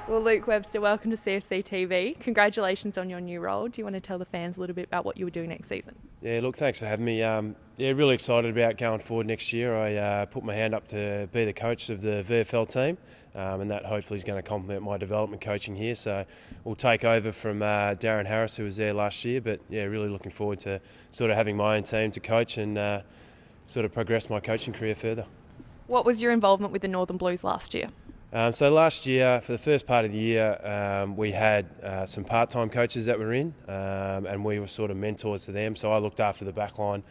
Well, Luke Webster, welcome to CFC TV. Congratulations on your new role. Do you want to tell the fans a little bit about what you were doing next season? Yeah, look, thanks for having me. Really excited about going forward next year. I put my hand up to be the coach of the VFL team, and that hopefully is going to complement my development coaching here. So we'll take over from Darren Harris, who was there last year. But yeah, really looking forward to sort of having my own team to coach and sort of progress my coaching career further. What was your involvement with the Northern Blues last year? So last year, for the first part of the year, we had some part-time coaches that were in, and we were sort of mentors to them. So I looked after the back line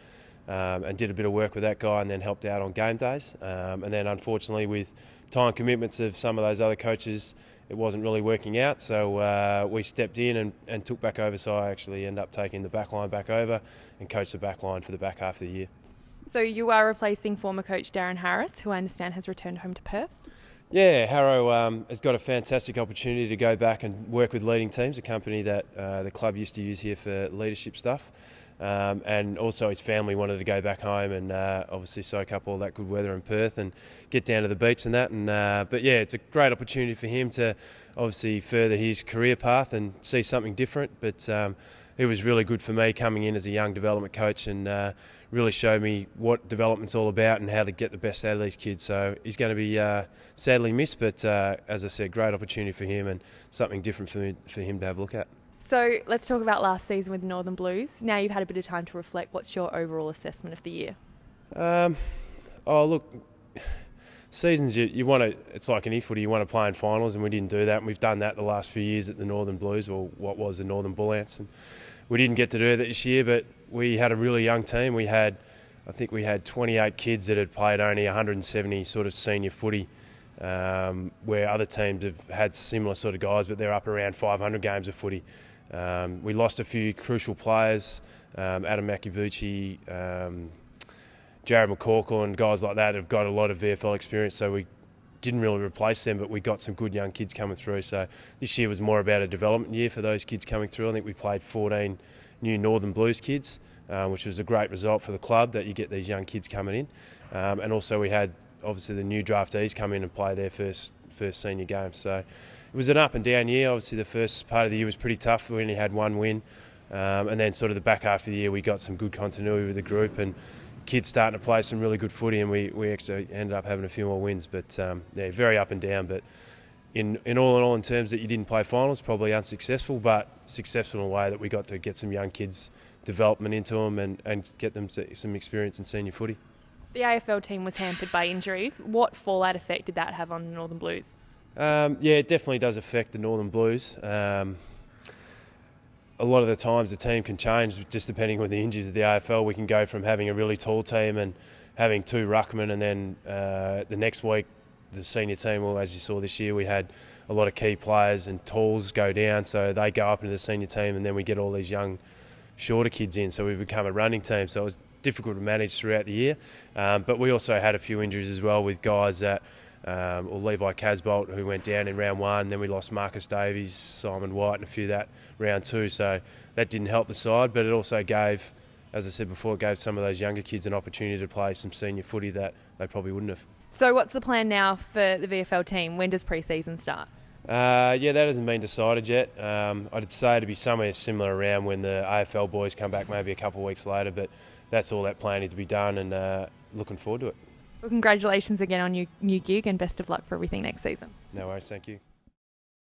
and did a bit of work with that guy and then helped out on game days. And then unfortunately with time commitments of some of those other coaches, it wasn't really working out. So we stepped in and took back over. So I actually ended up taking the back line back over and coached the back line for the back half of the year. So you are replacing former coach Darren Harris, who I understand has returned home to Perth. Yeah, Harrow has got a fantastic opportunity to go back and work with leading teams, a company that the club used to use here for leadership stuff. And also his family wanted to go back home and obviously soak up all that good weather in Perth and get down to the beach and that. But yeah, it's a great opportunity for him to obviously further his career path and see something different. But it was really good for me coming in as a young development coach and really showed me what development's all about and how to get the best out of these kids. So he's going to be sadly missed, but as I said, great opportunity for him and something different for him to have a look at. So let's talk about last season with the Northern Blues. Now you've had a bit of time to reflect. What's your overall assessment of the year? Look, seasons you want to. It's like an e-footy. You want to play in finals, and we didn't do that. And we've done that the last few years at the Northern Blues, or what was the Northern Bull Ants. And we didn't get to do that this year, but we had a really young team. I think we had 28 kids that had played only 170 sort of senior footy, where other teams have had similar sort of guys, but they're up around 500 games of footy. We lost a few crucial players, Adam Makibuchi, Jared McCorkle and guys like that have got a lot of VFL experience, so we didn't really replace them, but we got some good young kids coming through. So this year was more about a development year for those kids coming through. I think we played 14 new Northern Blues kids, which was a great result for the club that you get these young kids coming in. And also we had obviously the new draftees come in and play their first senior game. So it was an up and down year. Obviously the first part of the year was pretty tough. We only had one win. And then sort of the back half of the year we got some good continuity with the group and kids starting to play some really good footy, and we actually ended up having a few more wins. But yeah, very up and down. But in all, in terms that you didn't play finals, probably unsuccessful, but successful in a way that we got to get some young kids development into them and get them some experience in senior footy. The AFL team was hampered by injuries. What fallout effect did that have on the Northern Blues? Yeah, it definitely does affect the Northern Blues. A lot of the times the team can change just depending on the injuries of the AFL. We can go from having a really tall team and having two ruckmen, and then the next week the senior team, well, as you saw this year, we had a lot of key players and talls go down, so they go up into the senior team, and then we get all these young shorter kids in, so we become a running team. So it was difficult to manage throughout the year, but we also had a few injuries as well with guys that or Levi Casbolt, who went down in round one. Then we lost Marcus Davies, Simon White and a few that round two. So that didn't help the side, but it also gave, as I said before, it gave some of those younger kids an opportunity to play some senior footy that they probably wouldn't have. So what's the plan now for the VFL team? When does pre-season start? Yeah, that hasn't been decided yet. I'd say it'd be somewhere similar around when the AFL boys come back, maybe a couple of weeks later, but that's all that planning to be done, and looking forward to it. Well, congratulations again on your new gig and best of luck for everything next season. No worries, thank you.